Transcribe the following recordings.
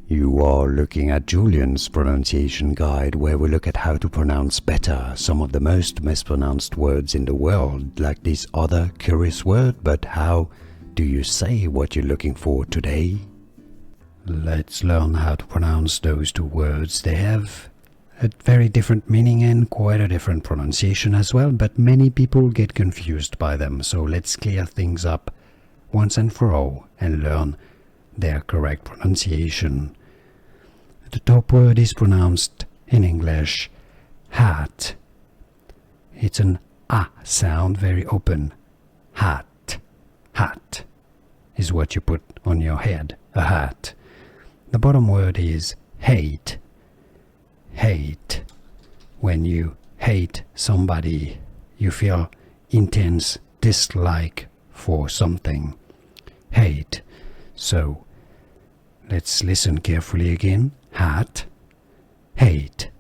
You are looking at Julian's pronunciation guide, where we look at how to pronounce better some of the most mispronounced words in the world, like this other curious word. But how do you say what you're looking for today? Let's learn how to pronounce those two words. They have a very different meaning and quite a different pronunciation as well, but many people get confused by them. So let's clear things up once and for all and learn their correct pronunciation. The top word is pronounced in English hat. It's an A sound, very open. Hat. Hat is what you put on your head, a hat. The bottom word is hate. Hate. When you hate somebody, you feel intense dislike for something. Hate. So, let's listen carefully again. Hat, hate.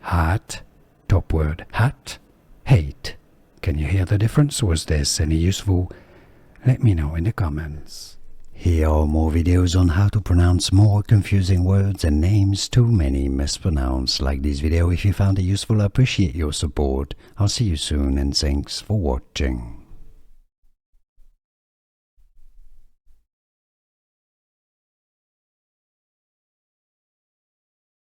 Hat, top word hat, hate. Can you hear the difference? Was this any useful? Let me know in the comments. Here are more videos on how to pronounce more confusing words and names too many mispronounced. Like this video if you found it useful. I appreciate your support. I'll see you soon and thanks for watching.